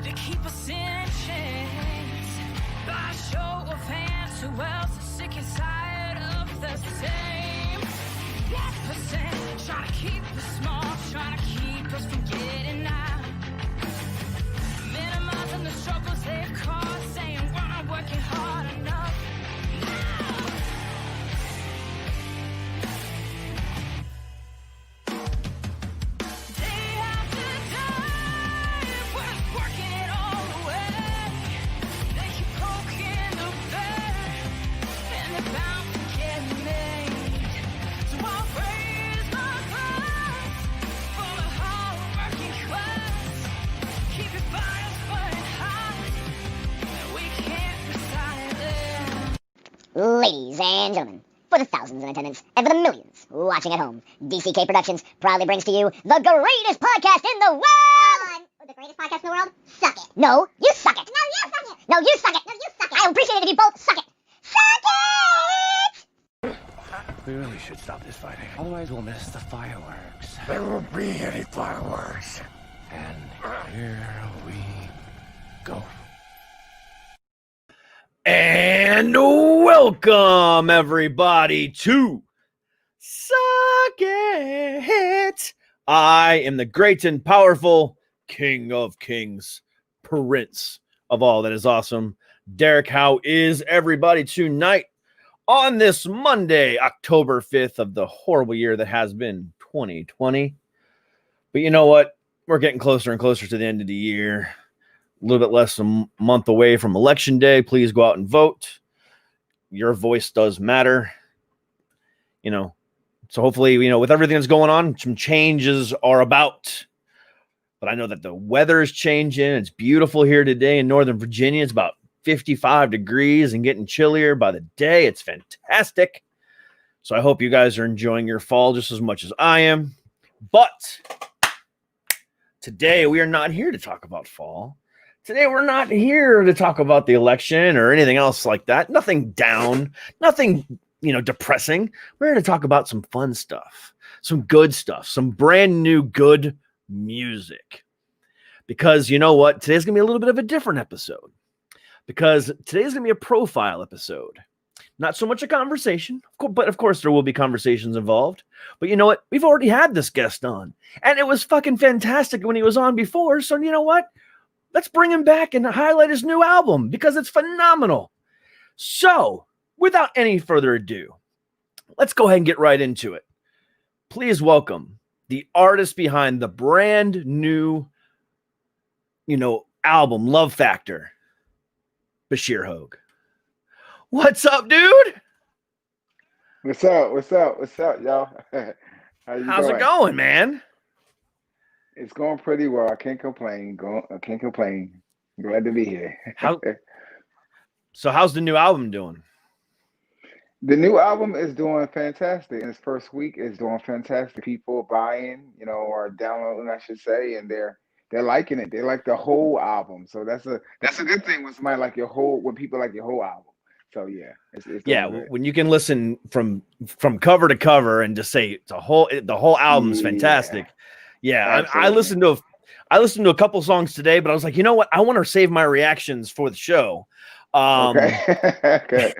They keep us in chains by show of hands. Who else is sick and tired of the same 1%? Trying to keep us small, trying to keep us from getting out. Minimizing the struggles they've caused, saying we're not working hard enough. Ladies and gentlemen, for the thousands in attendance and for the millions watching at home, DCK Productions proudly brings to you the greatest podcast in the world! The greatest podcast in the world? Suck it. No, you suck it. No, you suck it. No, you suck it. No, you suck it. I appreciate it if you both suck it. Suck it! We really should stop this fighting. Otherwise we'll miss the fireworks. There won't be any fireworks. And here we go. And welcome everybody to Suck It. I am the great and powerful King of Kings, Prince of all that is awesome. Derek, how is everybody tonight on this Monday, October 5th of the horrible year that has been 2020? But you know what? We're getting closer and closer to the end of the year. A little bit less than a month away from Election Day. Please go out and vote. Your voice does matter. You know, so hopefully, you know, with everything that's going on, some changes are about. But I know that the weather is changing. It's beautiful here today in Northern Virginia. It's about 55 degrees and getting chillier by the day. It's fantastic. So I hope you guys are enjoying your fall just as much as I am. But today we are not here to talk about fall. Today, we're not here to talk about the election or anything else like that. Nothing down, nothing, depressing. We're here to talk about some fun stuff, some good stuff, some brand new good music. Because you know what? Today's going to be a little bit of a different episode. Because today's going to be a profile episode. Not so much a conversation, but of course there will be conversations involved. But you know what? We've already had this guest on. And it was fucking fantastic when he was on before. So you know what? Let's bring him back and highlight his new album because it's phenomenal. So, without any further ado, let's go ahead and get right into it. Please welcome the artist behind the brand new, album, Love Factor, Bashir Hogue. What's up, dude? What's up, y'all? How's it going, man? It's going pretty well. I can't complain. Glad to be here. So how's the new album doing? The new album is doing fantastic. In its first week, it's doing fantastic. People buying, or downloading, I should say, and they're liking it. They like the whole album. So that's a good thing when somebody like when people like your whole album. So yeah, it's good. When you can listen from cover to cover and just say the whole album's fantastic. Yeah, I listened to a couple songs today, but I was like, you know what? I want to save my reactions for the show. Okay.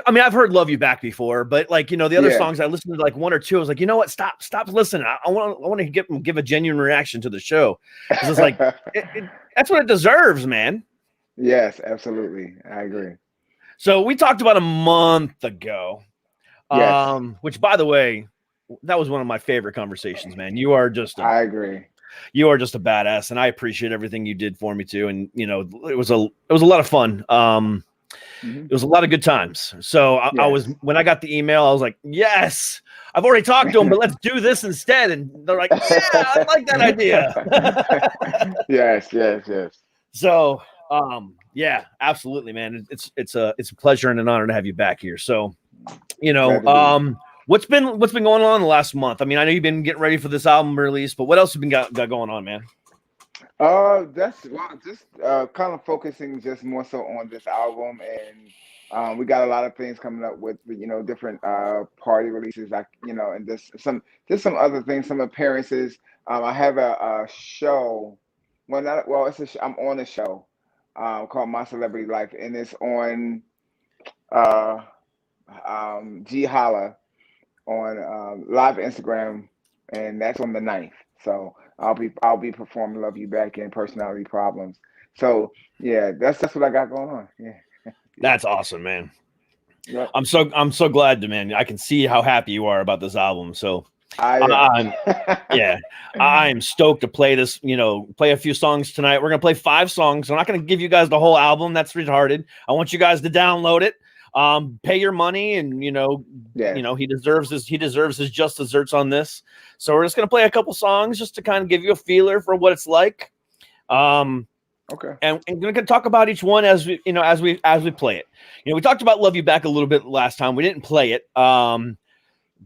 I mean, I've heard "Love You Back" before, but the other songs, I listened to like one or two. I was like, you know what? Stop listening. I want to give a genuine reaction to the show. It's like that's what it deserves, man. Yes, absolutely. I agree. So we talked about a month ago, which, by the way, that was one of my favorite conversations, man. You are just I agree. You are just a badass, and I appreciate everything you did for me too. And it was a lot of fun. It was a lot of good times. So I was, when I got the email, I was like, yes, I've already talked to them, but let's do this instead. And they're like, yeah, I like that idea. Yes. So yeah, absolutely, man. It's a pleasure and an honor to have you back here. So What's been going on the last month? I mean, I know you've been getting ready for this album release, but what else have been got going on, man? Just kind of focusing just more so on this album, and we got a lot of things coming up with different party releases, and some other things, some appearances. I have a show Well, not well. I'm on a show called My Celebrity Life, and it's on uh, G Holla on live Instagram, and that's on the 9th. So I'll be performing "Love You Back" in Personality Problems. So yeah, that's what I got going on. Yeah, That's awesome, man. yep. I'm so glad to, man. I can see how happy you are about this album. So I yeah, I am stoked to play this, play a few songs tonight. We're going to play 5 songs. I'm not going to give you guys the whole album. That's retarded. I want you guys to download it, pay your money, and, yeah. he deserves his just desserts on this. So we're just going to play a couple songs just to kind of give you a feeler for what it's like. Okay. And we're going to talk about each one as we play it. We talked about "Love You Back" a little bit last time. We didn't play it.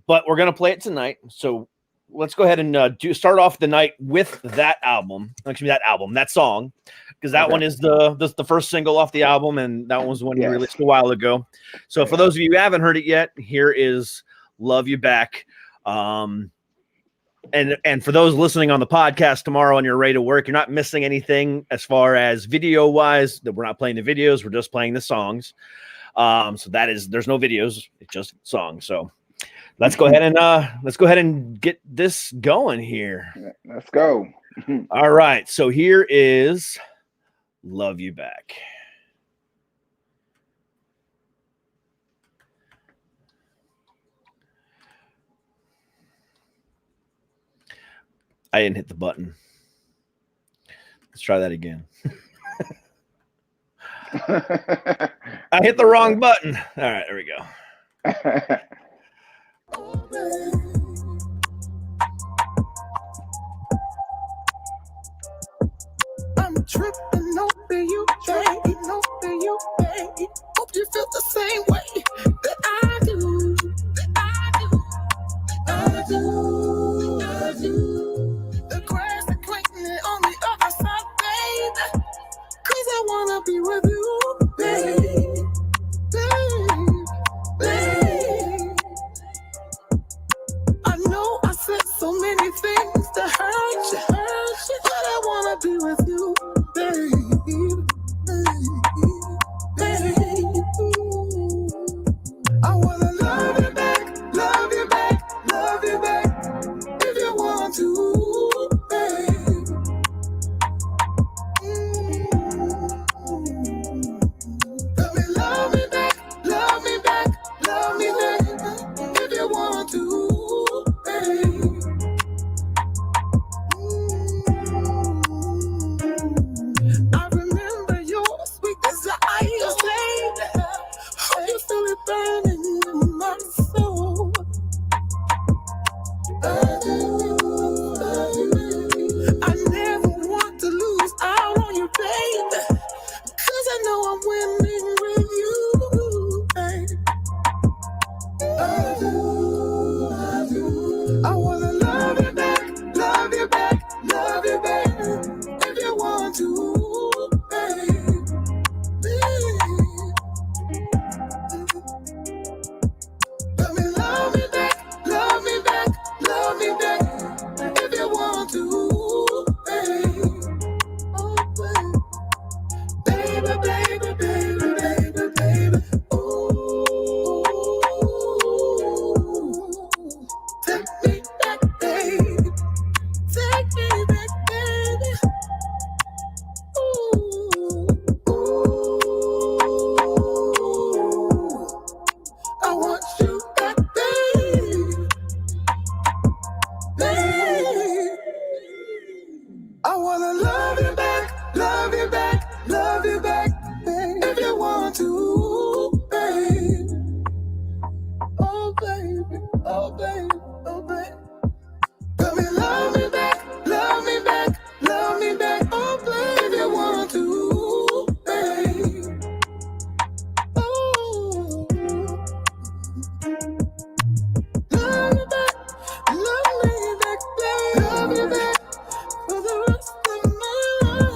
But we're going to play it tonight. So let's go ahead and start off the night with that song, because that one is the first single off the album, and that one was one you released a while ago. So for those of you who haven't heard it yet, here is "Love You Back." And for those listening on the podcast tomorrow on your way to work, you're not missing anything as far as video wise. That we're not playing the videos, we're just playing the songs. So there's no videos, it's just songs. So let's go ahead and get this going here. Let's go. All right. So here is "Love You Back." I didn't hit the button. Let's try that again. I hit the wrong button. All right, there we go. I'm tripping over you, baby, over you, baby. Hope you feel the same way that I do, I do. The grass is greener on the other side, baby. 'Cause I wanna be with you, baby, baby. I know I said so many things to hurt you, but I wanna be with you, baby, baby. I wanna love you back, love you back, love you back, if you want to, baby. Love me back, love me back, love me back, if you want to, baby. I remember your sweet desire, baby. Hope you feel it burning in my soul. I never want to lose out on you, baby. 'Cause I know I'm winning with you, baby. I do. I wanna love you back, love you back, love you back, if you want to, baby. Love me back, love me back, love me back, if you want to, baby. Oh, baby, baby, baby, baby, baby. Ooh, take me back, baby. Take me back, baby. Ooh, I want you back, baby. Baby. I wanna love you back, love you back, love you back, baby, if you want to, baby. Oh, baby, oh, baby, oh, baby. Love me back, love me back, love me back, oh, baby, if you want to, baby. Oh, love me back, baby, love me back for the rest of my life.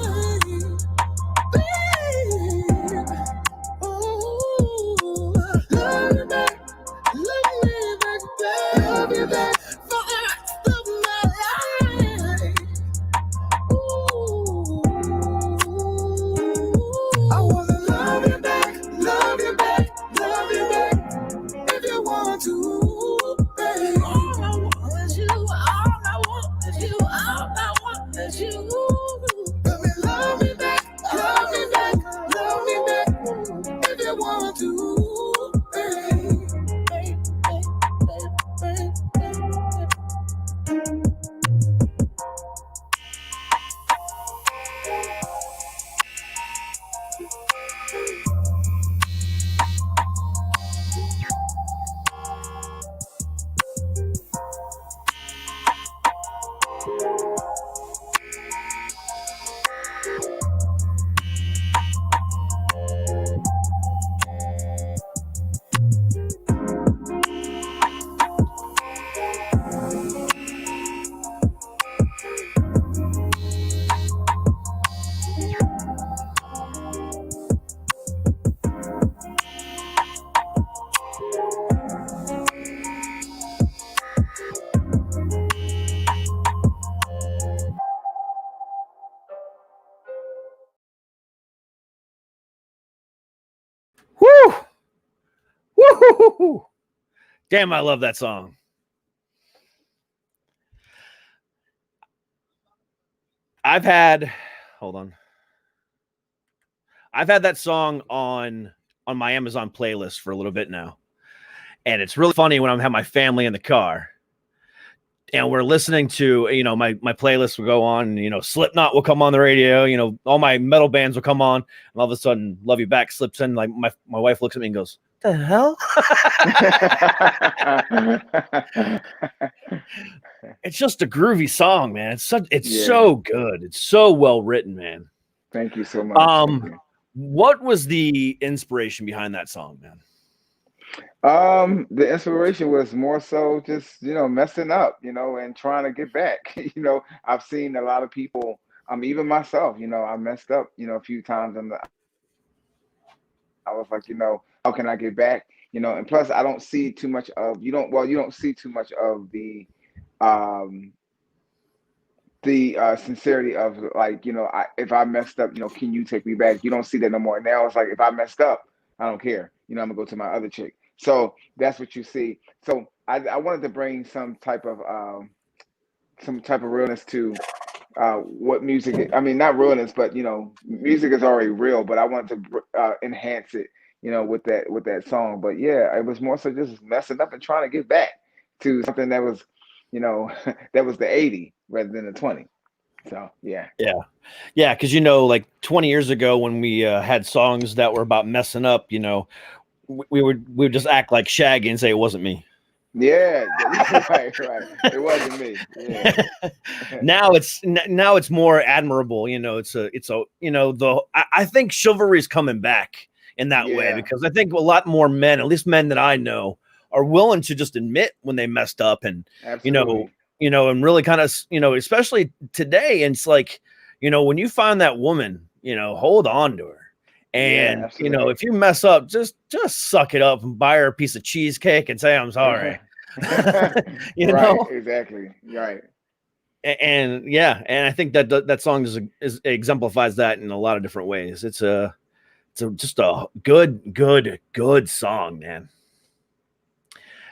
Woo! Woo! Damn, I love that song. I've had that song on my Amazon playlist for a little bit now. And it's really funny when I have my family in the car and we're listening to, my playlist will go on, and, Slipknot will come on the radio, all my metal bands will come on, and all of a sudden Love You Back slips in. Like my wife looks at me and goes, "The hell?" It's just a groovy song, man. It's so good. It's so well written, man. Thank you so much. What was the inspiration behind that song, man? The inspiration was more so just, messing up, and trying to get back. I've seen a lot of people, even myself, I messed up, a few times, and I was like, how can I get back? And plus I don't see too much of, you don't see too much of the sincerity of like, if I messed up, can you take me back? You don't see that no more. Now it's like, if I messed up, I don't care. I'm gonna go to my other chick. So that's what you see. So I wanted to bring some type of realness to what music. I mean, not realness, but music is already real. But I wanted to enhance it, with that song. But yeah, it was more so just messing up and trying to get back to something that was, that was the 80 rather than the 20. So yeah. Because like 20 years ago when we had songs that were about messing up, we would just act like Shaggy and say it wasn't me. Yeah, right. It wasn't me. Yeah. Now it's more admirable. I think chivalry is coming back in that way, because I think a lot more men, at least men that I know, are willing to just admit when they messed up, and Absolutely. And really kind of, especially today. And it's like, when you find that woman, hold on to her. And, if you mess up, just suck it up and buy her a piece of cheesecake and say, "I'm sorry." Right, exactly. Right. And I think that song is exemplifies that in a lot of different ways. It's just a good song, man.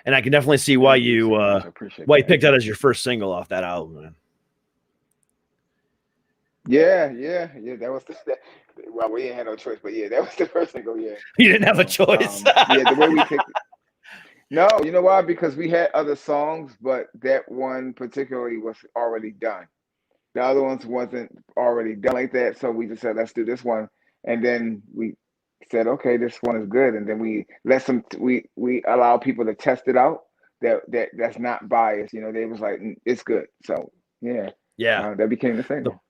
And I can definitely see why you picked that as your first single off that album, man. Yeah. That was well, we didn't have no choice, but yeah, that was the first single. Yeah, you didn't have a choice. The way we picked it. No, you know why? Because we had other songs, but that one particularly was already done. The other ones wasn't already done like that, so we just said, let's do this one, and then we said, okay, this one is good, and then we we allow people to test it out. That's not biased. They was like, it's good. So yeah, that became the single.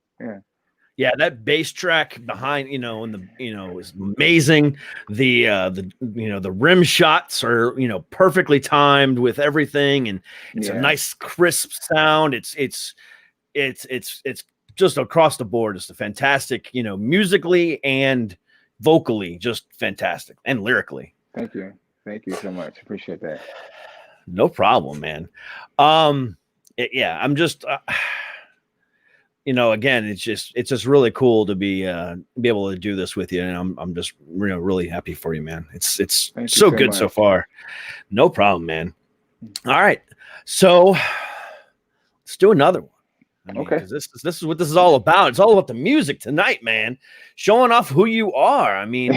Yeah, that bass track behind, is amazing. The rim shots are, perfectly timed with everything, and it's a nice crisp sound. It's just across the board. It's a fantastic, musically and vocally, just fantastic, and lyrically. Thank you so much. Appreciate that. No problem, man. I'm just. Again, it's just really cool to be able to do this with you, and I'm just really happy for you, man. It's so good much. So far. No problem, man. All right, so let's do another one. Okay. Because this is what this is all about. It's all about the music tonight, man. Showing off who you are. I mean,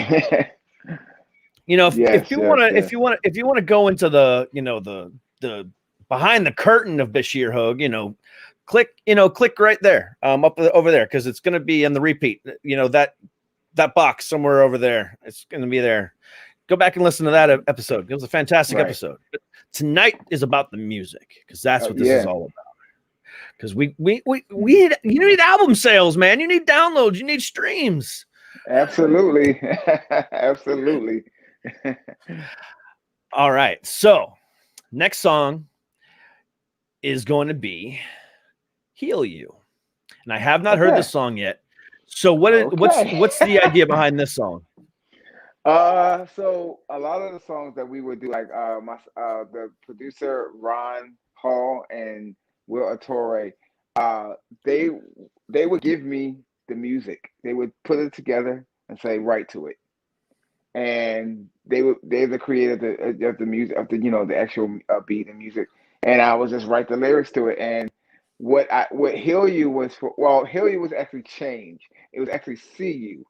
if you want to go into the behind the curtain of BaShir Hogue, click right there, up over there, because it's going to be in the repeat. That box somewhere over there. It's going to be there. Go back and listen to that episode. It was a fantastic episode. But tonight is about the music, because that's what this is all about. Because we need album sales, man. You need downloads. You need streams. Absolutely, absolutely. All right. So next song is going to be "Heal You," and I have not heard this song yet. So what's the idea behind this song? So a lot of the songs that we would do, like the producer Ron Hall and Will Attore, they would give me the music. They would put it together and say, write to it. and they're the creator of the music, of the the actual beat and music, and I was just write the lyrics to it. And what Heal You was for, well, Heal You was actually change. It was actually see you.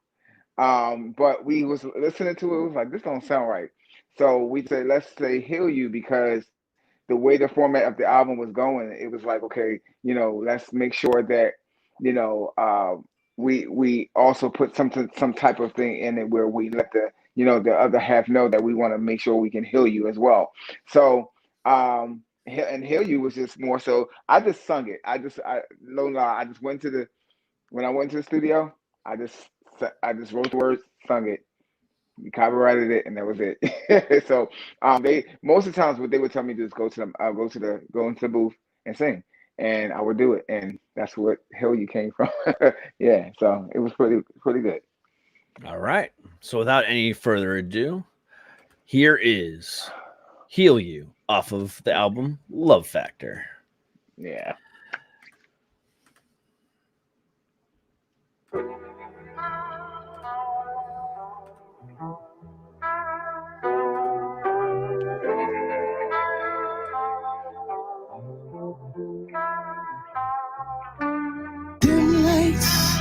But we was listening to it, it was like, this don't sound right. So we said, let's say Heal You, because the way the format of the album was going, it was like, okay, let's make sure that, you know, we also put some type of thing in it where we let the other half know that we want to make sure we can heal you as well. So, and Heal You was just more so, I just sung it. I no lie, I just went to the when I went to the studio, I just wrote the words, sung it, we copyrighted it, and that was it. So they most of the times what they would tell me to just go into the booth and sing, and I would do it, and that's what Hill You came from. Yeah, so it was pretty good. All right. So without any further ado, here is Heal You off of the album Love Factor. Yeah. Dim lights,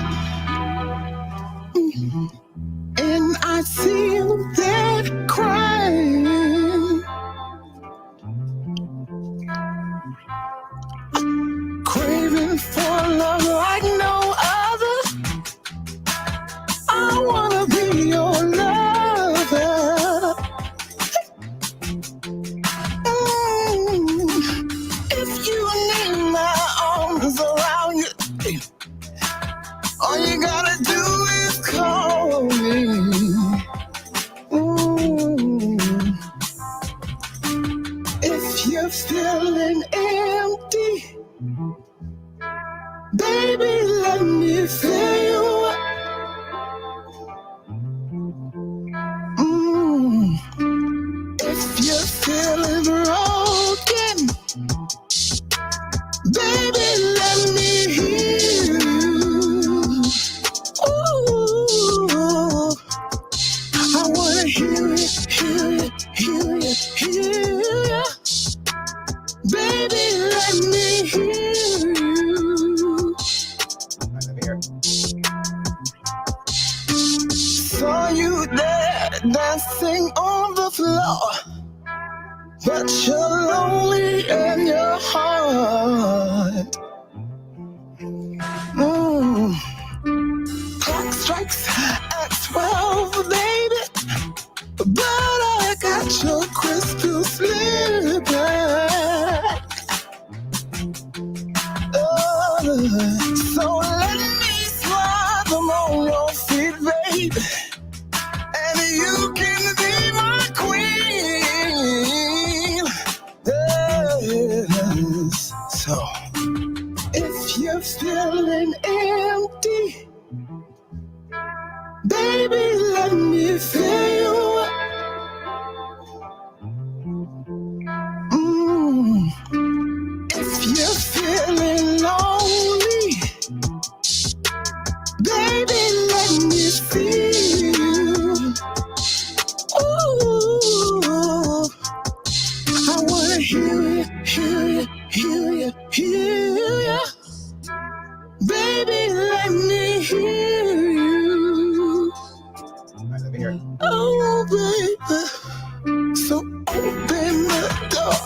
and I feel that crying, craving for love like no other. I wanna be your lover. If you need my arms around you, all you gotta do is call me. If you're feeling empty, baby, let me fill you up. If you're feeling broken, baby, let me hear you. Ooh, I wanna hear it, hear it, hear it, hear it. Baby, let me hear you. Saw you there dancing on the floor, but you're lonely in your heart. Clock strikes at 12, baby, but I got your crystal slipper. So let me slide them on your feet, baby, and you can be my queen. Yes. So if you're feeling empty, baby, let me fill you up. If you're feeling lonely, baby, let me feel you. Ooh, I wanna hear it, hear it, hear it, hear it. Baby, let me hear you. Oh, baby, so open the door.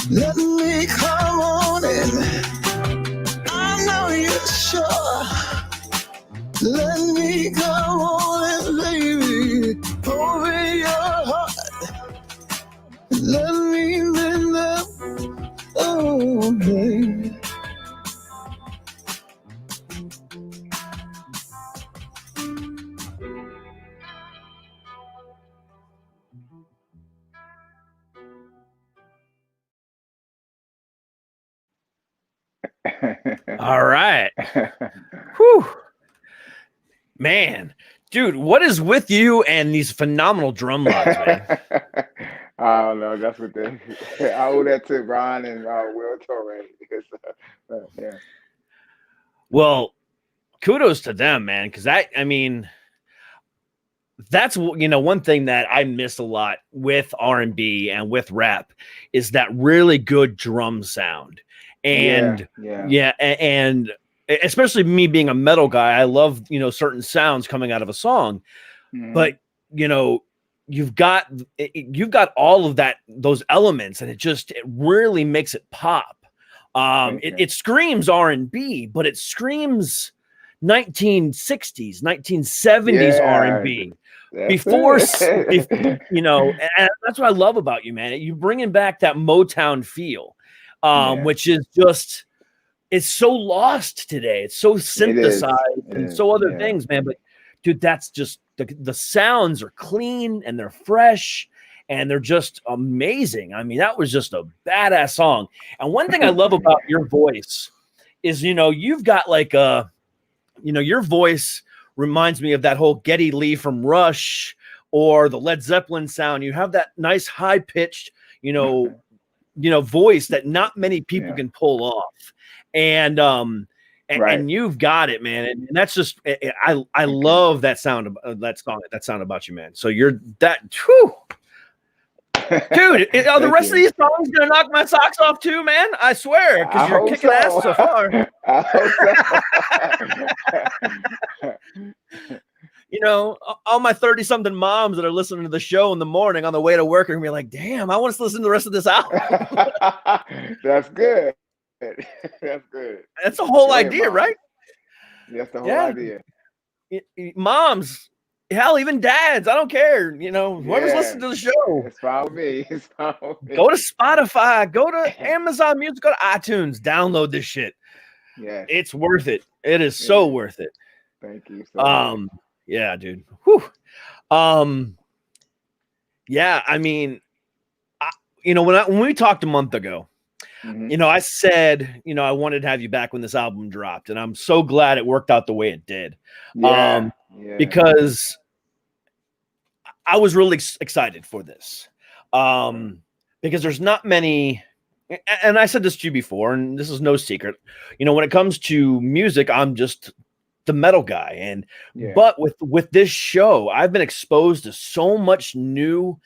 Let me come on in. I know you're sure. Let me come on in, baby. Open your heart. Let me mend up. Oh, baby. All right. Whew. Man, dude, what is with you and these phenomenal drum lines, man? I don't know. That's what I owe that to Ron and Will Torre. Yeah. Well, kudos to them, man, because I mean, that's, one thing that I miss a lot with R&B and with rap is that really good drum sound. And and especially me being a metal guy, I love, certain sounds coming out of a song, but you've got all of those elements, and it really makes it pop. It screams R&B, but it screams 1960s, 1970s R&B. Before, and that's what I love about you, man. You bringing back that Motown feel, which is just, it's so lost today. It's so synthesized and so other things, man. But dude, that's just the sounds are clean and they're fresh and they're just amazing. I mean, that was just a badass song. And one thing I love about your voice is, you've got like your voice reminds me of that whole Geddy Lee from Rush or the Led Zeppelin sound. You have that nice high pitched, voice that not many people can pull off. And you've got it, man. And that's just, I love that sound of that song, that sound about you, man. So you're that, whew. Dude, are the rest of these songs gonna knock my socks off too, man? I swear, because you're kicking ass so far. I hope so. All my 30-something moms that are listening to the show in the morning on the way to work are gonna be like, "Damn, I want to listen to the rest of this album." That's good. That's good. That's the whole idea, Mom. Right? That's the whole idea. Moms. Hell, even dads, I don't care. Whoever's listening to the show. It's fine with me. It's fine with me. Go to Spotify, go to Amazon Music, go to iTunes, download this shit. Yeah. It's worth it. It is so worth it. Thank you so much. Yeah, dude. Whew. Yeah, I mean, when we talked a month ago, I said, I wanted to have you back when this album dropped, and I'm so glad it worked out the way it did. Because I was really excited for this. Because there's not many, and I said this to you before, and this is no secret. When it comes to music, I'm just the metal guy. But with this show, I've been exposed to so much new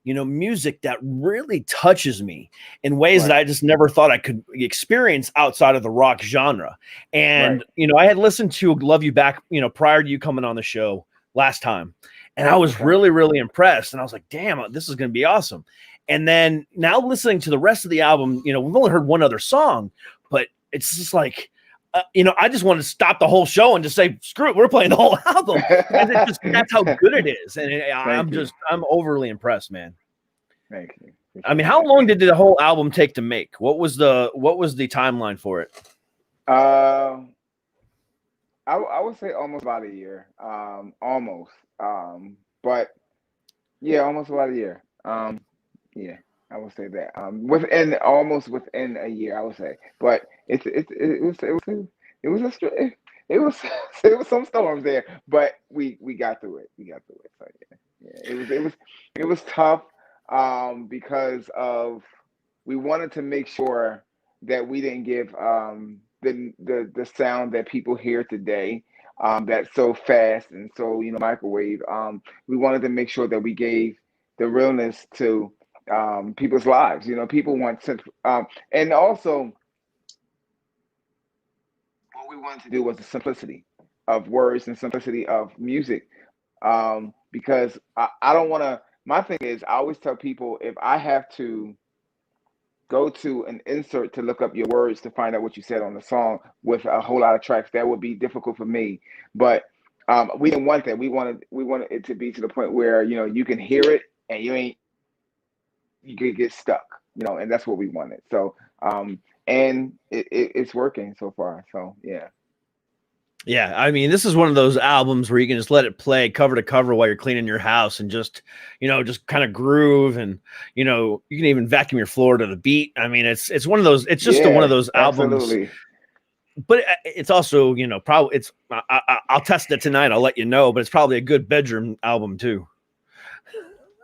music that really touches me in ways that I just never thought I could experience outside of the rock genre. And, I had listened to Love You Back, prior to you coming on the show last time. And I was really, really impressed. And I was like, damn, this is going to be awesome. And then now listening to the rest of the album, we've only heard one other song, but it's just like, I just want to stop the whole show and just say, screw it, we're playing the whole album. That's how good it is. And I'm overly impressed, man. Thank you. I mean, how long did the whole album take to make? What was the timeline for it? I would say almost about a year. Almost. But yeah, almost about a year. Yeah, I would say that. Within a year, I would say. But it was some storms there, but we got through it. So yeah, it was tough because we wanted to make sure that we didn't give the sound that people hear today, that's so fast and so microwave. We wanted to make sure that we gave the realness to people's lives. People want to, and also what we wanted to do was the simplicity of words and simplicity of music, because I don't want to. My thing is, I always tell people, if I have to go to an insert to look up your words to find out what you said on the song with a whole lot of tracks, that would be difficult for me. But we didn't want that. We wanted it to be to the point where you can hear it and you could get stuck, and that's what we wanted. So and it's working so far. So yeah. Yeah, I mean, this is one of those albums where you can just let it play cover to cover while you're cleaning your house and just kind of groove, and you can even vacuum your floor to the beat. I mean, it's one of those. It's just one of those albums. Absolutely. But it's also probably it's. I'll test it tonight. I'll let you know. But it's probably a good bedroom album too.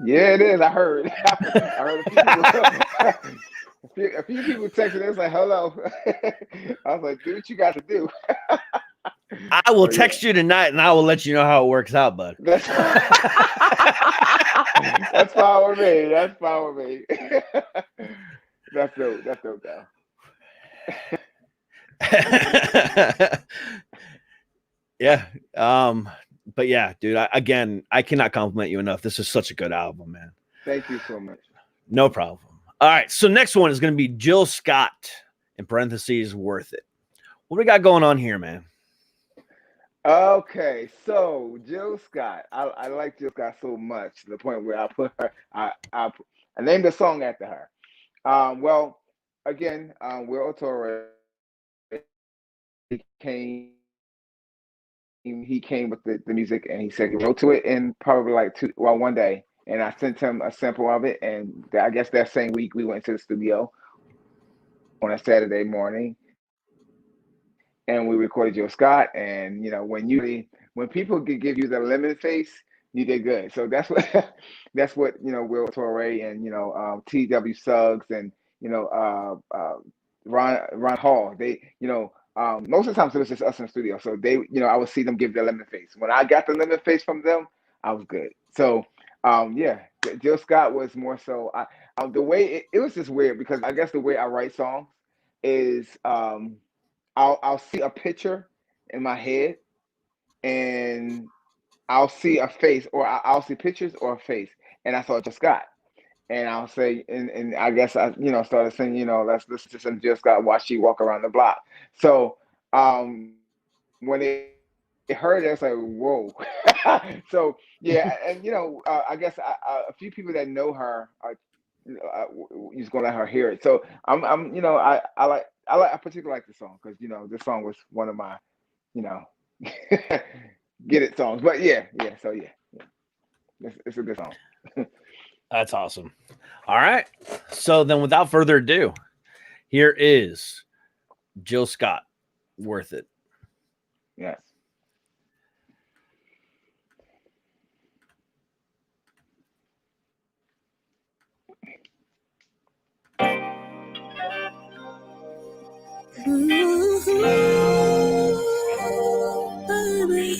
Yeah, it is. I heard. I heard a few people texting. It was like, "Hello." I was like, "Do what you got to do." I will text you tonight, and I will let you know how it works out, bud. That's fine with me. That's fine with me. That's dope. That's dope, though. Yeah. But yeah, dude, I cannot compliment you enough. This is such a good album, man. Thank you so much. No problem. All right. So next one is going to be Jill Scott, in parentheses, Worth It. What we got going on here, man? Okay, so Jill Scott, I like Jill Scott so much to the point where I put her, I named a song after her. Well, again, Will Torre, he came with the music, and he said he wrote to it in probably like one day, and I sent him a sample of it, and I guess that same week we went to the studio on a Saturday morning. And we recorded Jill Scott, and when people give you the lemon face, you did good. So that's what Will Torre and T.W. Suggs and Ron Hall. They most of the times it was just us in the studio. So they I would see them give the lemon face. When I got the lemon face from them, I was good. So Jill Scott was more so. The way it was just weird because I guess the way I write songs is. I'll see a picture in my head, and I'll see a face, or I'll see pictures or a face, and I saw Jill Scott, and I'll say, and I guess I started saying, let's listen to some Jill Scott while she walk around the block. So when they heard it, it's like whoa. So yeah, and I guess a few people that know her are just gonna let her hear it. So I particularly like the song because this song was one of my get it songs. But yeah. So yeah. It's a good song. That's awesome. All right. So then, without further ado, here is Jill Scott, Worth It. Yes. Baby.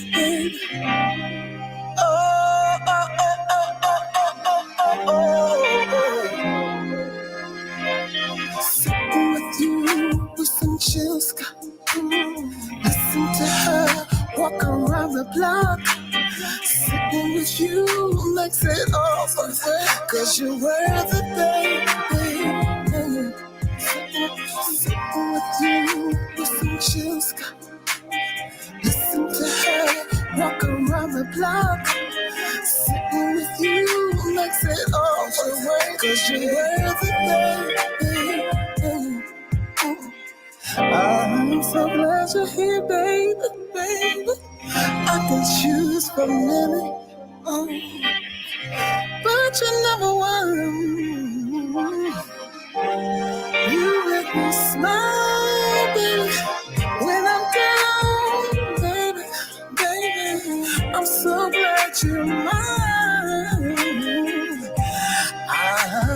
Sitting with you with some Jill Scott. Listen to her walk around the block. Sitting with you makes it all worth it. 'Cause you're worth it, baby. Sitting with you with some Jill Scott. Listen to her walk around the block. Sitting with you makes it all worth it. 'Cause you're worth it, baby. I'm so glad you're here, baby. I can choose from many, but you're number one. You make me smile, baby. When I'm down, baby, I'm so glad you're mine. I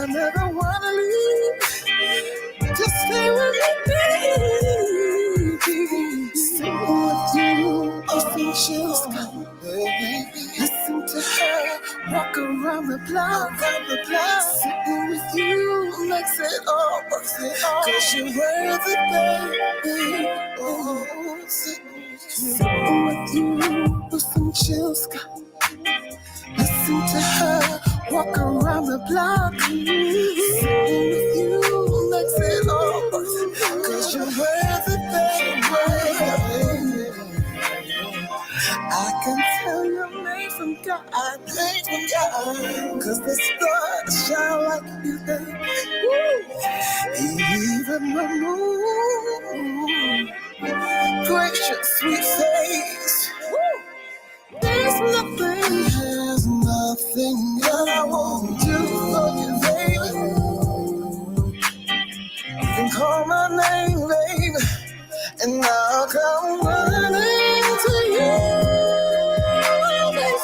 never wanna leave. Just stay with me, baby. Sitting with you, listen to Jill Scott, baby. Listen to her walk around the block. Sitting with you makes it all worth it. 'Cause you're worth it, baby. Oh, sitting with you with some Jill Scott. Listen to her walk around the block. Sitting with you makes it all worth it. 'Cause you're worth it, baby. I can tell you're made from God. 'Cause the stars shine like you, baby. Even the moon, gracious sweet face. There's nothing that I won't do for you, baby. You can call my name, baby, and I'll come running to you.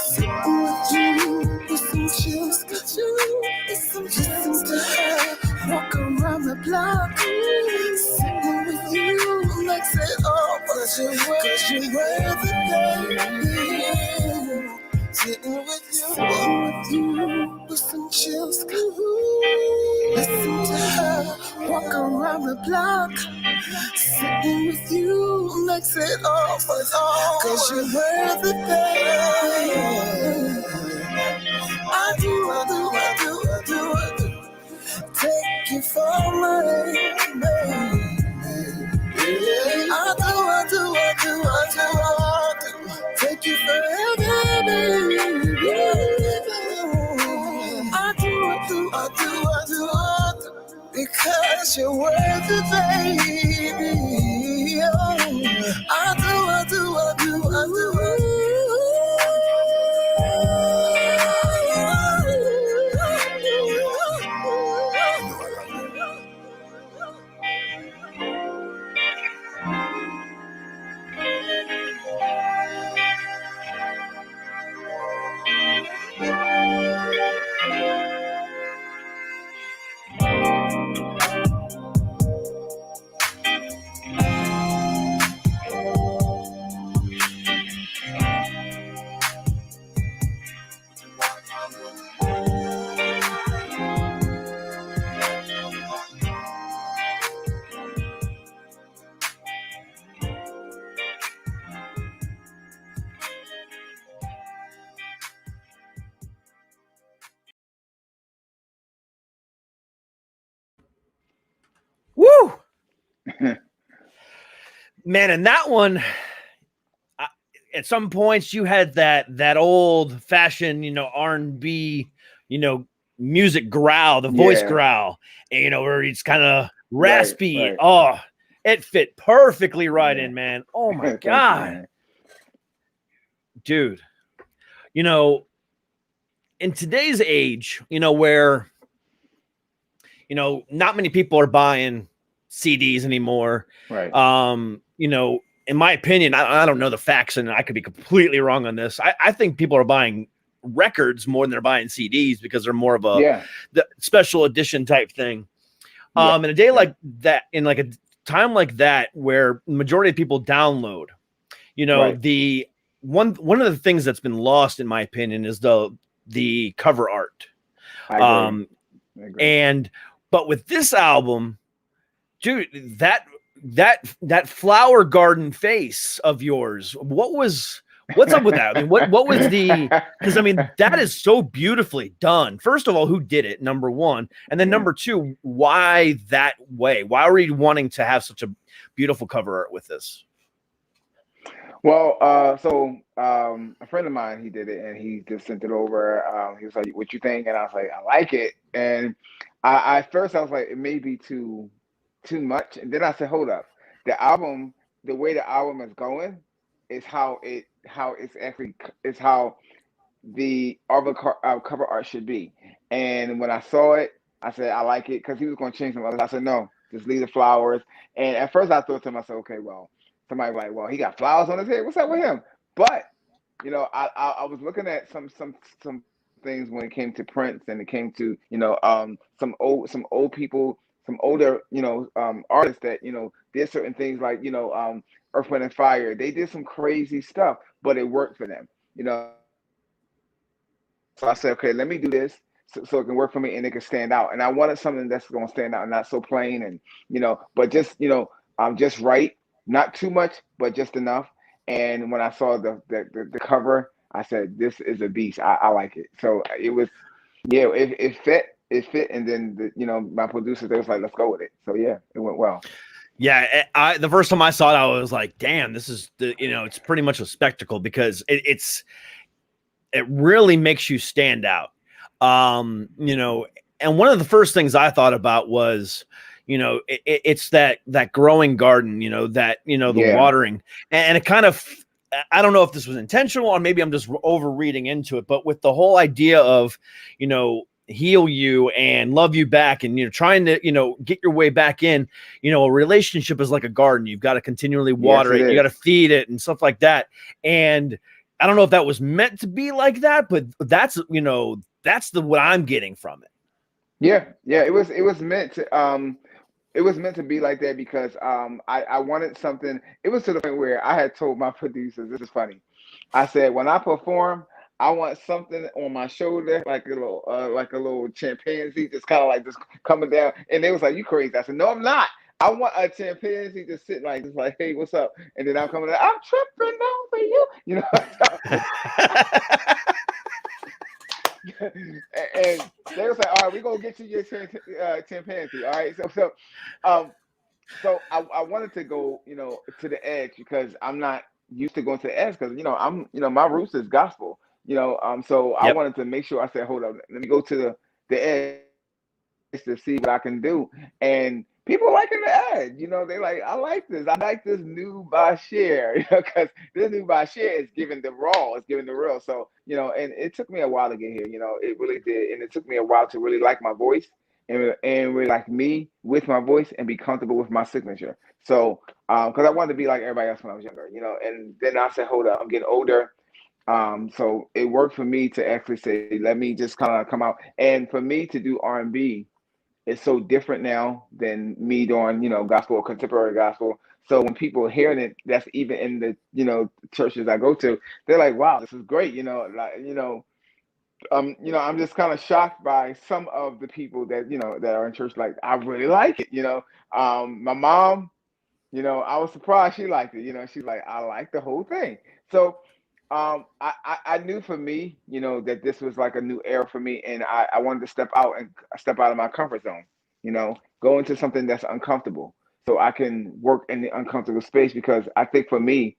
Sitting with you, with some Jill Scott, listen to her walk around the block. Sitting with you makes it all worth it. 'Cause you're worth it, baby. Sitting with you, with some chills. Listen to her walk around the block. Sitting with you makes it all for all. 'Cause you're worth it, baby. I do. Take you for my baby. I do. Take you forever, baby. I do. Because you're worth it, baby. I do. Woo! Man, and that one, at some points you had that old fashioned, R&B, music growl, the voice growl, and, where it's kind of raspy. Right. Oh, it fit perfectly right in, man. Oh my God. Dude, in today's age, where, not many people are buying CDs anymore. Right. In my opinion, I don't know the facts, and I could be completely wrong on this. I think people are buying records more than they're buying CDs because they're more of the special edition type thing. In a day like that, in like a time like that, where the majority of people download, the one of the things that's been lost, in my opinion, is the cover art. I agree. But with this album, dude, that flower garden face of yours, what's up with that? I mean, what was because I mean, that is so beautifully done. First of all, who did it? Number one. And then number two, why that way? Why were you wanting to have such a beautiful cover art with this? Well, a friend of mine, he did it, and he just sent it over. He was like, "What you think?" And I was like, "I like it." And at first I was like, it may be too much. And then I said, hold up. The album, the way the album is going is how the cover art should be. And when I saw it, I said, I like it, because he was going to change some others. I said, no, just leave the flowers. And at first I thought to myself, okay, well, somebody was like, well, he got flowers on his head. What's up with him? But, I was looking at some things when it came to Prince, and it came to, some old people, some older, artists that, did certain things like, Earth, Wind and Fire. They did some crazy stuff, but it worked for them, So I said, okay, let me do this so it can work for me and it can stand out. And I wanted something that's going to stand out and not so plain, and, but just, just right, not too much, but just enough. And when I saw the cover, I said, this is a beast. I like it. So it was, it fit. And then, my producers, they was like, let's go with it. So yeah, it went well. Yeah, the first time I saw it, I was like, damn, this is it's pretty much a spectacle, because it really makes you stand out. And one of the first things I thought about was, it's that growing garden, the watering, and it kind of, I don't know if this was intentional or maybe I'm just over reading into it, but with the whole idea of, heal you and love you back, and, trying to, get your way back in, a relationship is like a garden. You've got to continually water it. You got to feed it and stuff like that. And I don't know if that was meant to be like that, but that's what I'm getting from it. Yeah. It was meant to, it was meant to be like that because I wanted something. It was to the point where I had told my producers, this is funny. I said, when I perform, I want something on my shoulder, like a little chimpanzee, just kind of like just coming down. And they was like, "You crazy?" I said, "No, I'm not. I want a chimpanzee just sitting like, just like, hey, what's up?" And then I'm coming down, I'm tripping over you, you know. And they was like, "All right, we're gonna get you your chimpanzee." All right, so I wanted to go, to the edge because I'm not used to going to the edge because my roots is gospel, so I Yep. wanted to make sure I said, hold up, let me go to the edge to see what I can do. And people liking the edge, they like, I like this new BaShir, because this new BaShir is giving the raw, it's giving the real. So, and it took me a while to get here, it really did. And it took me a while to really like my voice and really like me with my voice and be comfortable with my signature. So, because I wanted to be like everybody else when I was younger, and then I said, hold up, I'm getting older. So it worked for me to actually say, let me just kind of come out. And for me to do R&B, it's so different now than me doing, gospel or contemporary gospel. So when people are hearing it, that's even in the, churches I go to, they're like, wow, this is great. I'm just kind of shocked by some of the people that, that are in church. Like, I really like it. My mom, I was surprised she liked it. She's like, I like the whole thing. So I knew for me, that this was like a new era for me, and I wanted to step out of my comfort zone, go into something that's uncomfortable so I can work in the uncomfortable space, because I think for me,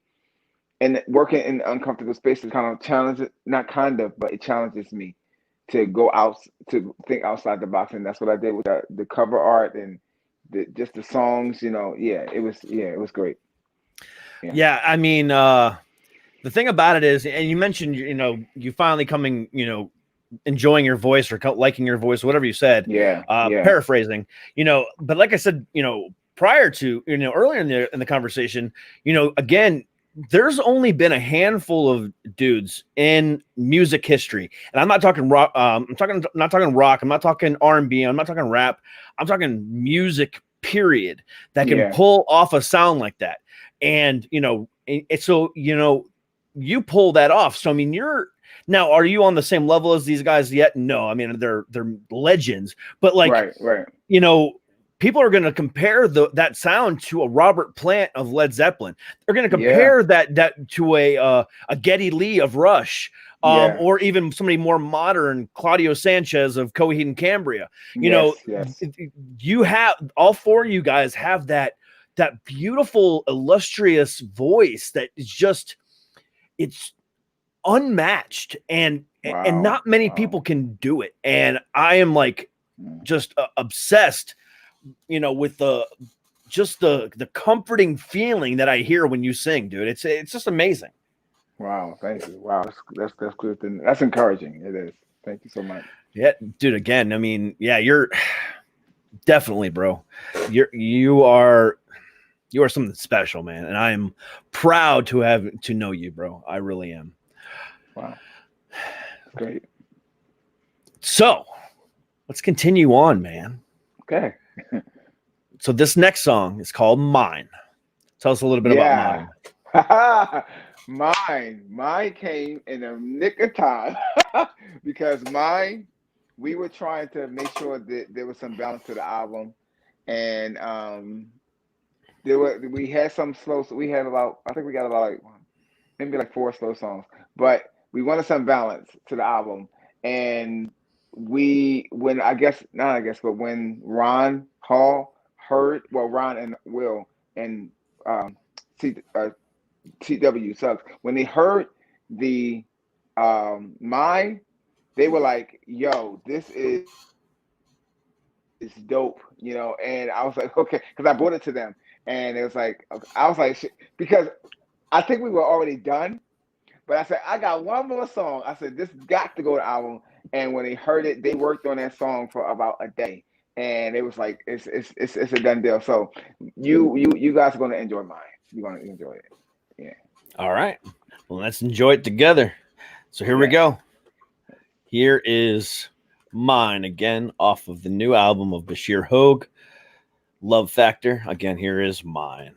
and working in uncomfortable spaces kind of challenges, not kind of, but it challenges me to go out, to think outside the box. And that's what I did with the cover art and just the songs, it was great. Yeah. I mean, the thing about it is, and you mentioned, you finally coming, enjoying your voice or liking your voice, whatever you said, Yeah. paraphrasing, but like I said, prior to, earlier in the conversation, again, there's only been a handful of dudes in music history, and I'm not talking rock. Not talking rock. I'm not talking R&B. I'm not talking rap. I'm talking music, period, that can pull off a sound like that. And, so, you pull that off. So, I mean, now, are you on the same level as these guys yet? No, I mean, they're legends, but like, right. People are going to compare that sound to a Robert Plant of Led Zeppelin. They're going to compare that to a Geddy Lee of Rush, or even somebody more modern, Claudio Sanchez of Coheed and Cambria. You have, all four of you guys have that beautiful, illustrious voice that is just, it's unmatched, and not many people can do it. And I am like just obsessed, with the comforting feeling that I hear when you sing, dude. It's just amazing. Wow, thank you. Wow, that's good. That's encouraging. It is. Thank you so much. Yeah, dude. Again, I mean, yeah, you're definitely, bro. You are something special, man, and I am proud to know you, bro. I really am. Wow, great. So let's continue on, man. Okay. So this next song is called Mine. Tell us a little bit about Mine. Mine came in a nick of time because we were trying to make sure that there was some balance to the album, and we had some slow. So we had I think we got about maybe 4 slow songs, but we wanted some balance to the album. And when Ron Hall heard, Ron and Will and TW Subs, when they heard the Mine, they were like, yo, this is dope, and I was like, okay, because I brought it to them, and it was like, okay, I was like, shit, because I think we were already done, but I said, I got one more song. I said, this got to go to album. And when they heard it, they worked on that song for about a day, and it was like, it's a done deal. So you guys are going to enjoy Mine. You're going to enjoy it. Yeah. All right. Well, let's enjoy it together. So here we go. Here is Mine again, off of the new album of BaShir Hogue, Love Factor. Again, here is mine.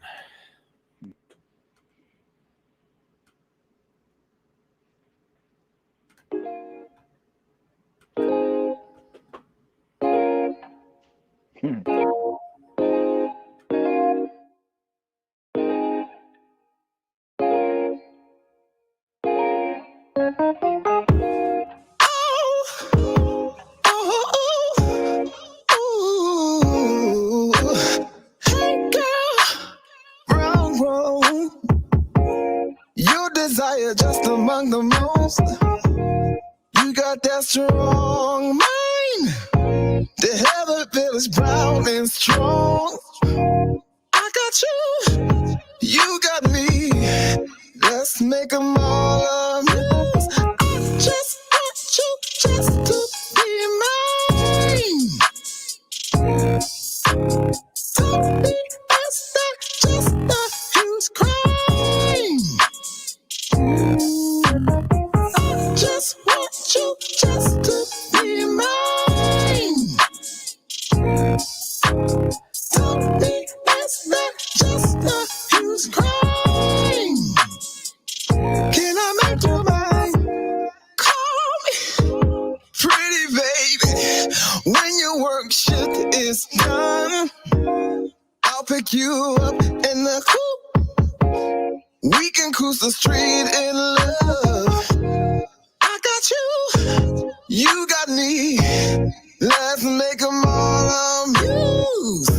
Hey girl, brown road. Your desire just among the most. You got that strong mind. The heather feels brown and strong. I got you, you got me. Let's make them all amuse. I just want you just to be mine. Don't be us, that's just a huge crime. I just want you just to be mine. Don't be us, that's just a huge crime. Can I make you mine? Call me pretty baby. When your work shift is done, I'll pick you up in the coupe. We can cruise the street in love. I got you, you got me. Let's make them all amuse.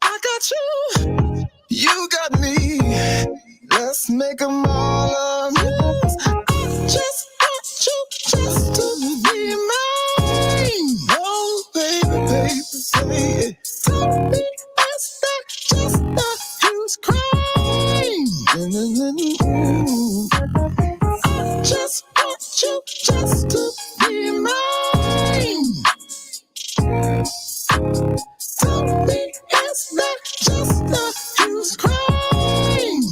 I got you, you got me. Let's make them all amuse. I just want you just to be mine. Oh, baby, baby, say it. Don't be us, that's just a huge crime. I just want you just to be mine. Don't be us, that's just a huge crime.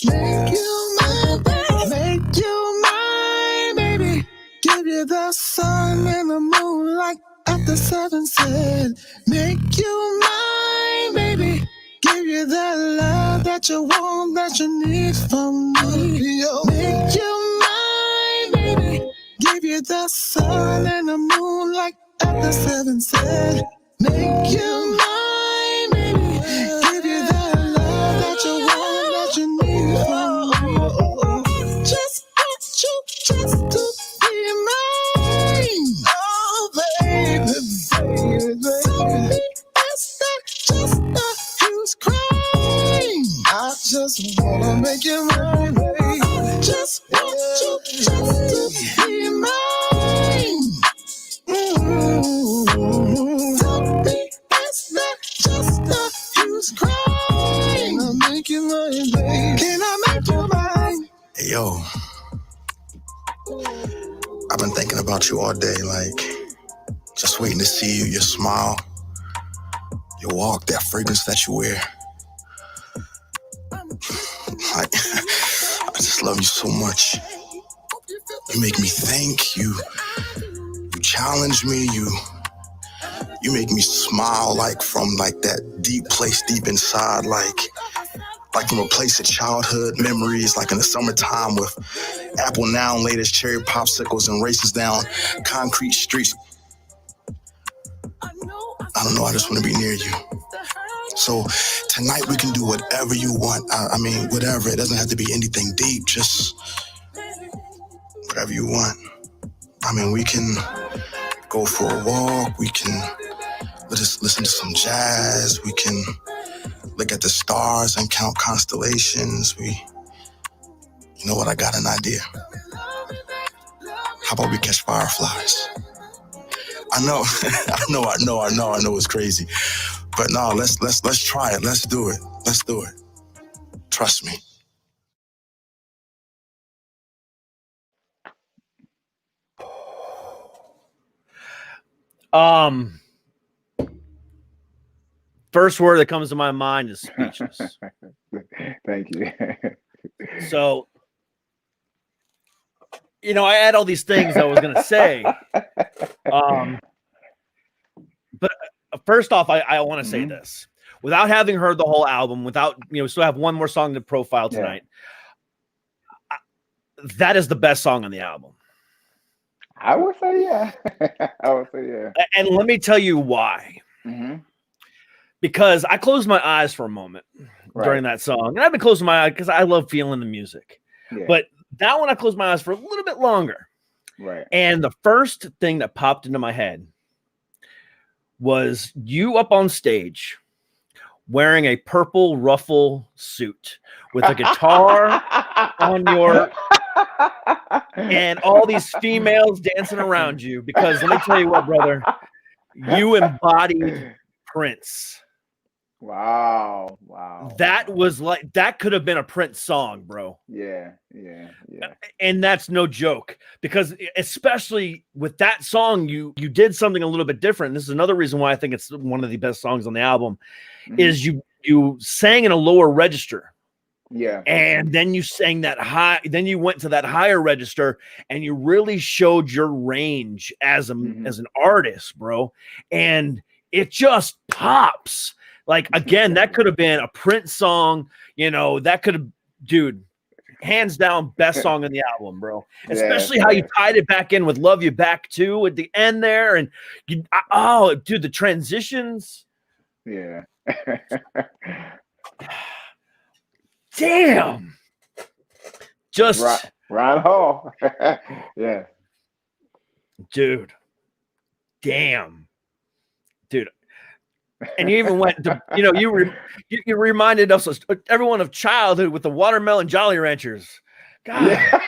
Make you mine, baby. Make you mine, baby. Give you the sun and the moon like after sunset. Make you mine, baby. Give you that love that you want, that you need from me. Make you mine, baby. Give you the sun and the moon like after sunset. Make you mine, baby. Give you that love that you want, that you need from me. Just want you just to be mine. Oh, baby, baby, baby. Don't be us, that's just a huge crime. I just wanna make you mine, baby. I just want you just to be mine. Don't be us, that's just a huge crime. Can I make you mine, baby? Can I make you mine? Hey, yo, I've been thinking about you all day, like, just waiting to see you, your smile, your walk, that fragrance that you wear. Like, I just love you so much. You make me think, you challenge me, you make me smile, like, from, like, that deep place deep inside, like from a place of childhood memories, like in the summertime with apple now latest cherry popsicles and races down concrete streets. I don't know, I just want to be near you. So tonight we can do whatever you want. I mean, whatever. It doesn't have to be anything deep, just whatever you want. I mean, we can go for a walk. We can just listen to some jazz. We can look at the stars and count constellations. You know what? I got an idea. How about we catch fireflies? I know, I know it's crazy, but no, let's try it. Let's do it. Let's do it. Trust me. First word that comes to my mind is speechless. Thank you. So, you know, I had all these things I was going to say. But first off, I want to say Mhm. this without having heard the whole album, without, still have one more song to profile Yeah. tonight. That is the best song on the album. I would say, yeah. I would say, yeah. And let me tell you why. Mm-hmm. Because I closed my eyes for a moment during that song. And I've been closing my eyes because I love feeling the music. Yeah. But that one, I closed my eyes for a little bit longer. Right. And the first thing that popped into my head was you up on stage wearing a purple ruffle suit with a guitar on your, and all these females dancing around you. Because let me tell you what, brother, you embodied Prince. Wow. That was like, that could have been a Prince song, bro. Yeah. And that's no joke, because especially with that song, you did something a little bit different. This is another reason why I think it's one of the best songs on the album. Mhm. Is you sang in a lower register. Yeah. And then you sang that high, then you went to that higher register and you really showed your range as as an artist, bro. And it just pops. Like, again, that could have been a Prince song, that could have, dude, hands down, best song on the album, bro. Especially how you tied it back in with Love You Back too at the end there. And dude, the transitions. Yeah. Damn. Just Ron Hall. Yeah. Dude. Damn. Dude. And you even went to, you reminded us, everyone, of childhood with the watermelon Jolly Ranchers. God. Yeah.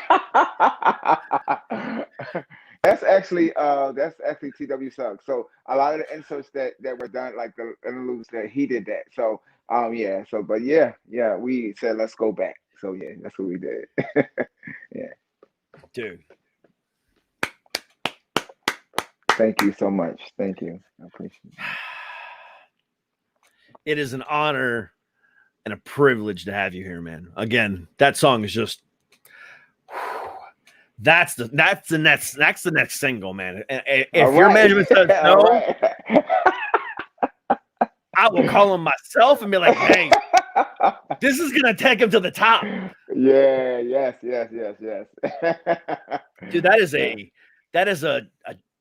That's actually TW Suggs. So a lot of the inserts that were done, like the interludes, that he did that. So yeah. So but yeah, we said let's go back. So yeah, that's what we did. Yeah. Dude. Thank you so much. Thank you. I appreciate it. It is an honor and a privilege to have you here, man. Again, that song is just, that's the next single, man. If your management says no, I will call him myself and be like, hey, this is gonna take him to the top. Yeah, yes. Dude, that is a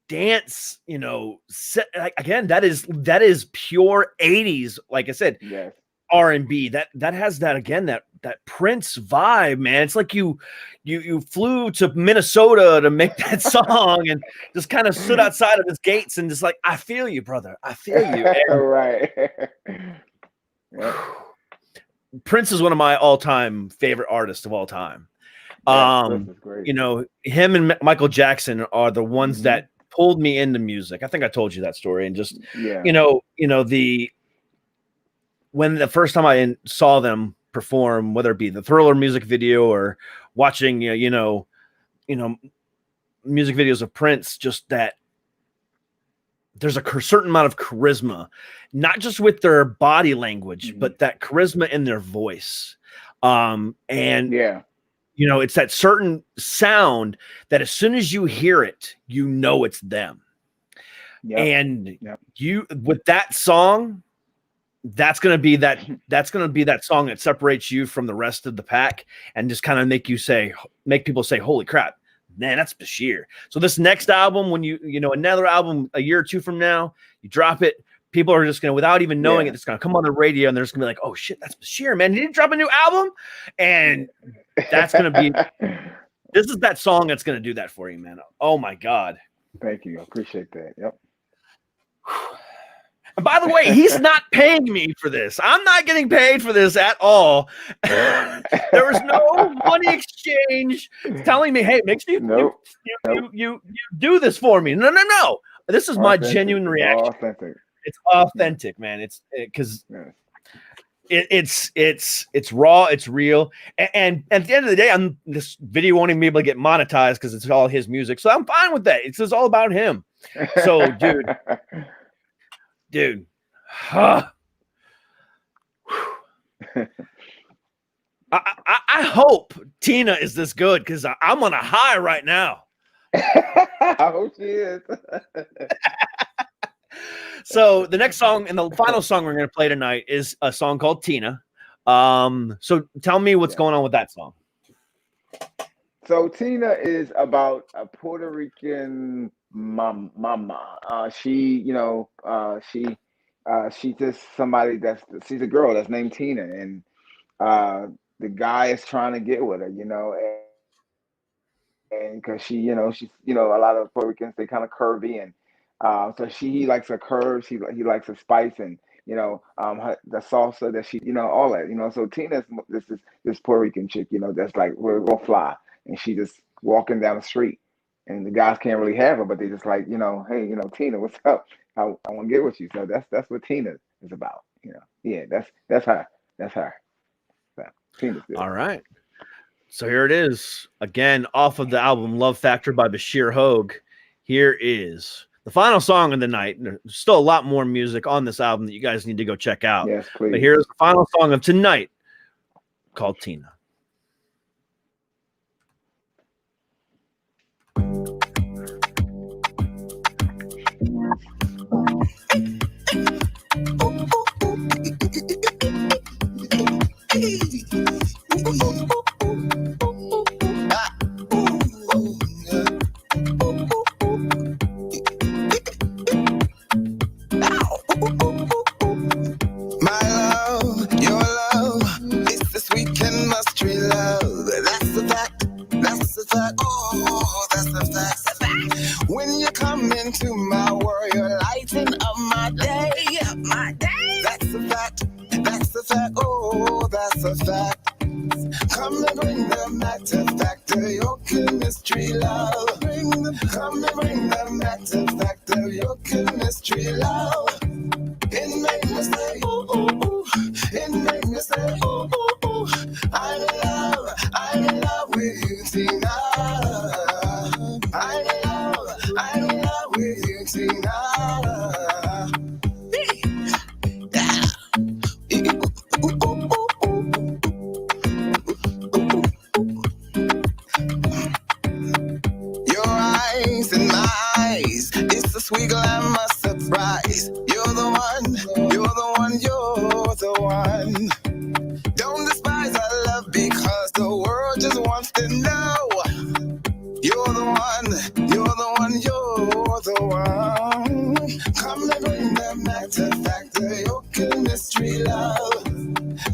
dance, set, again, that is pure 80s, like I said. Yes. R&B that has that, again, that Prince vibe, man. It's like you flew to Minnesota to make that song and just kind of stood outside of his gates and just like, I feel you, brother. I feel you. Right. Yeah. Prince is one of my all-time favorite artists of all time. Prince is great. Him and Michael Jackson are the ones that pulled me into music. I think I told you that story. And just, when the first time I saw them perform, whether it be the Thriller music video or watching, music videos of Prince, just that there's a certain amount of charisma, not just with their body language, but that charisma in their voice. It's that certain sound that as soon as you hear it, it's them. Yep. And you, with that song, that's going to be that song that separates you from the rest of the pack and just kind of make people say, holy crap, man, that's BaShir. So this next album, when another album a year or two from now, you drop it, people are just going to, without even knowing it, it's going to come on the radio and they're just going to be like, oh shit, that's BaShir, man. He didn't drop a new album. And that's going to be, this is that song that's going to do that for you, man. Oh my God. Thank you. I appreciate that. Yep. And by the way, he's not paying me for this. I'm not getting paid for this at all. There was no money exchange telling me, hey, make sure you do this for me. No. This is my genuine reaction. Authentic. It's authentic, man. It's because it's raw, it's real. And at the end of the day, this video won't even be able to get monetized because it's all his music. So I'm fine with that. It's just all about him. So, dude, I hope Tina is this good because I'm on a high right now. I hope she is. So the next song and the final song we're going to play tonight is a song called Tina. So tell me what's going on with that song. So Tina is about a Puerto Rican mama. She's just somebody she's a girl that's named Tina, and the guy is trying to get with her, and because she's a lot of Puerto Ricans, they kind of curvy, and so he likes her curves, he likes her spice, and the salsa that all that, so Tina's this Puerto Rican chick, that's like, we're gonna fly, and she just walking down the street, and the guys can't really have her, but they just like, hey, Tina, what's up? I want to get with you. So that's what Tina is about. Yeah, that's her. So, Tina's good. All right. So here it is again, off of the album Love Factor by Bashir Hogue. Here is the final song of the night. There's still a lot more music on this album that you guys need to go check out. Yes, please. But here's the final song of tonight called Tina. When you come into my world, you're lighting up my day. That's a fact. Oh, that's a fact. Come and bring the matter factor, your chemistry, love. Come and bring the matter factor, your chemistry, love. It make me say, ooh, ooh, ooh. It make me say, ooh, ooh, ooh. I'm in love with you, Tina. I'm in love with you, Tina. Your eyes and my eyes, it's a sweet glamour surprise. You're the one, you're the one, you're the one. Don't despise our love because the world just wants to know. You're the one, you're the one, you're the one. Come and bring the matter factor, your chemistry, love.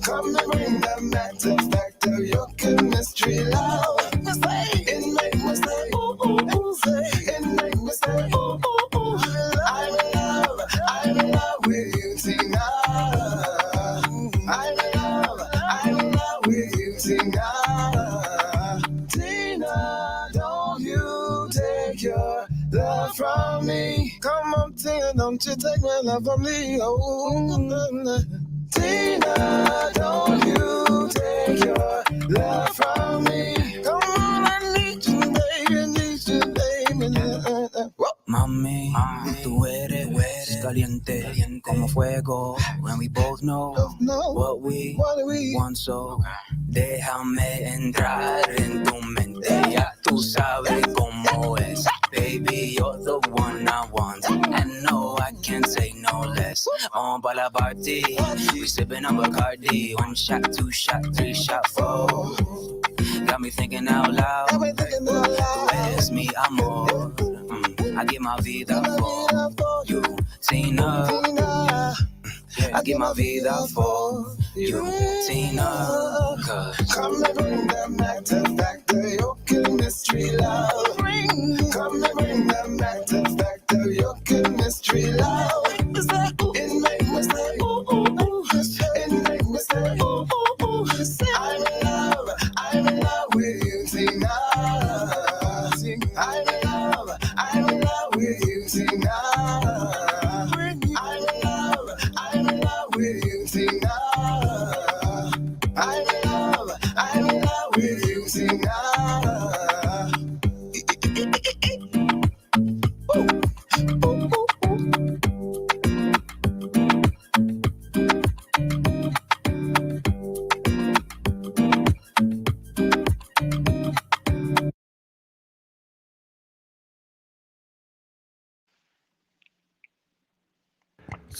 Come and bring the matter factor, your chemistry, love. It make me say, ooh, ooh, ooh. It make me say, ooh, ooh, ooh. I'm in love with you, Tina. I'm in love with you, Tina. Tina, don't you take your love from me. Come on, Tina, don't you take my love from me. Oh, Tina, don't you take your love from me. Come on, I need you, baby, need you, baby. Mami, tú eres caliente como fuego. When we both know what we want, so déjame entrar en tu mente. Ya tú sabes cómo es. Baby, you're the one I want, and no, I can't say no less. On pa la party, we sipping on Bacardi. 1 shot, 2 shot, 3 shot, 4. Got me thinking out loud. Tú eres mi amor. I give my vida for you, Tina. I give my vida for you, Tina. Come and bring the matter factor, your chemistry, love. Come and bring the matter factor, your chemistry, love. It make me say, ooh, ooh, ooh. It make me say, ooh, ooh, ooh. I'm in love with you, Tina. I'm in love with you, Tina. I'm in love with you, Tina. I'm in love with you,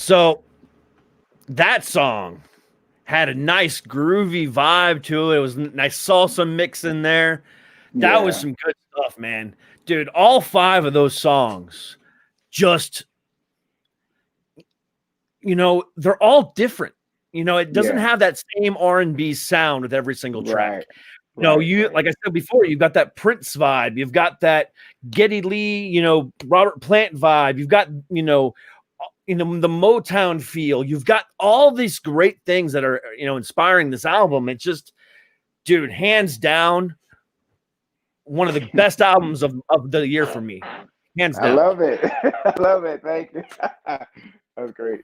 So that song had a nice groovy vibe to it. It was a nice salsa mix in there. That was some good stuff, man. Dude, all 5 of those songs just, they're all different. It doesn't have that same R&B sound with every single track. Like I said before, you've got that Prince vibe. You've got that Geddy Lee, Robert Plant vibe. You've got, the Motown feel. You've got all these great things that are, inspiring this album. It's just, dude, hands down, one of the best albums of the year for me. Hands down. I love it. I love it. Thank you. That's great.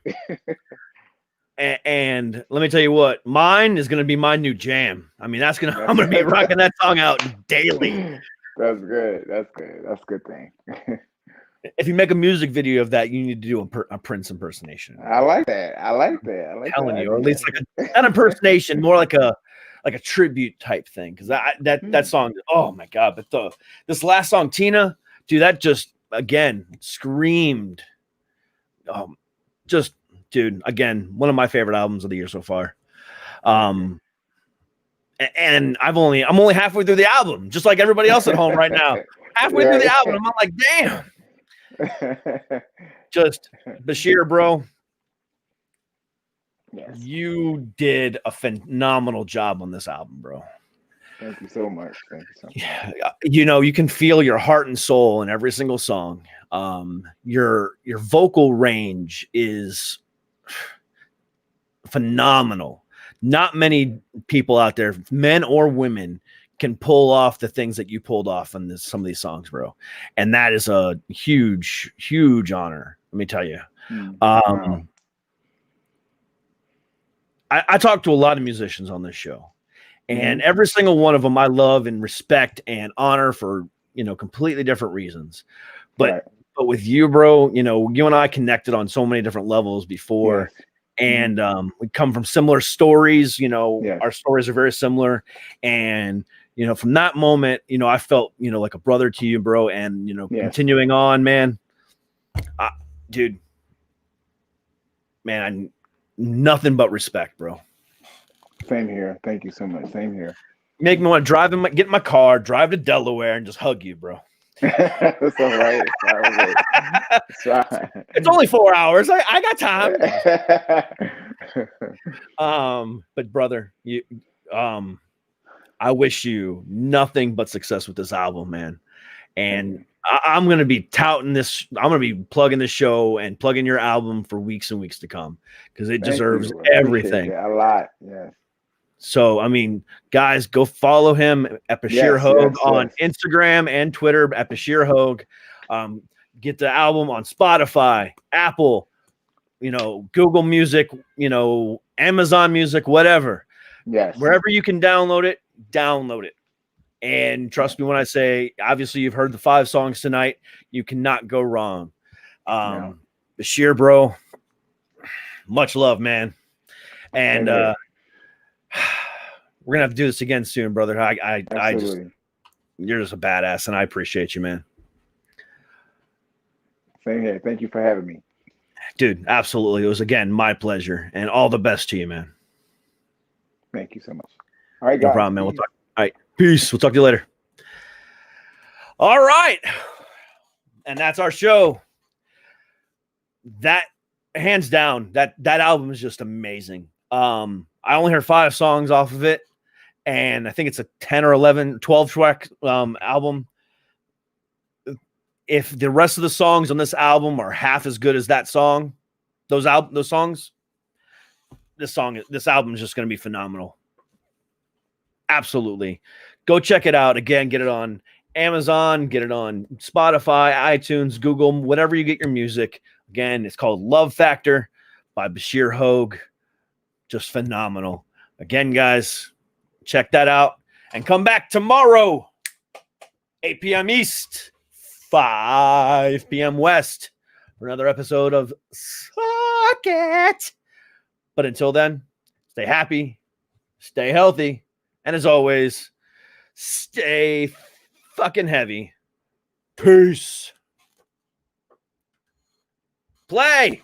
And let me tell you what, mine is going to be my new jam. I mean, I'm going to be rocking that song out daily. That's good. That's good. That's a good thing. If you make a music video of that, you need to do a Prince impersonation. I like that. I'm telling you, or at least like not impersonation, more like a tribute type thing. Because that song, oh my God! But this last song, Tina, dude, that just again screamed. Dude, again, one of my favorite albums of the year so far. And I'm only halfway through the album, just like everybody else at home right now. Halfway through the album, I'm like, damn. Just BaShir, bro. Yes. You did a phenomenal job on this album, bro. Thank you so much. Yeah, you can feel your heart and soul in every single song. Your vocal range is phenomenal. Not many people out there, men or women, can pull off the things that you pulled off on some of these songs, bro. And that is a huge, huge honor. Let me tell you. Wow. I talk to a lot of musicians on this show, and every single one of them I love and respect and honor for, completely different reasons. But with you, bro, you and I connected on so many different levels before. Yes. And we come from similar stories, our stories are very similar. And, from that moment, I felt, like a brother to you, bro. And, continuing on, man, dude, man, nothing but respect, bro. Same here. Thank you so much. Same here. Make me want to get in my car, drive to Delaware and just hug you, bro. That's all right. It's only 4 hours. I got time. But brother, I wish you nothing but success with this album, man. And I'm going to be touting this. I'm going to be plugging this show and plugging your album for weeks and weeks to come because it deserves everything. A lot. Yeah. So, I mean, guys, go follow him at BaShir Hogue on Instagram and Twitter at BaShir Hogue. Get the album on Spotify, Apple, Google Music, Amazon Music, whatever. Yes. Wherever you can download it, download it. And trust me when I say, obviously, you've heard the 5 songs tonight. You cannot go wrong. BaShir, bro, much love, man. And we're gonna have to do this again soon, brother. You're just a badass, and I appreciate you, man. Same here. Thank you for having me, dude. Absolutely, it was again my pleasure, and all the best to you, man. Thank you so much. All right, guys. No problem, man. We'll talk. All right, peace. We'll talk to you later. All right, and that's our show. That hands down, that album is just amazing. I only heard 5 songs off of it, and I think it's a 10 or 11, 12 track album. If the rest of the songs on this album are half as good as that song, those songs, this album is just going to be phenomenal. Absolutely. Go check it out. Again, get it on Amazon, get it on Spotify, iTunes, Google, whatever you get your music. Again, it's called Love Factor by BaShir Hogue. Just phenomenal. Again, guys, check that out and come back tomorrow, 8 p.m. East, 5 p.m. West for another episode of Suck It. But until then, stay happy, stay healthy, and as always, stay fucking heavy. Peace. Play.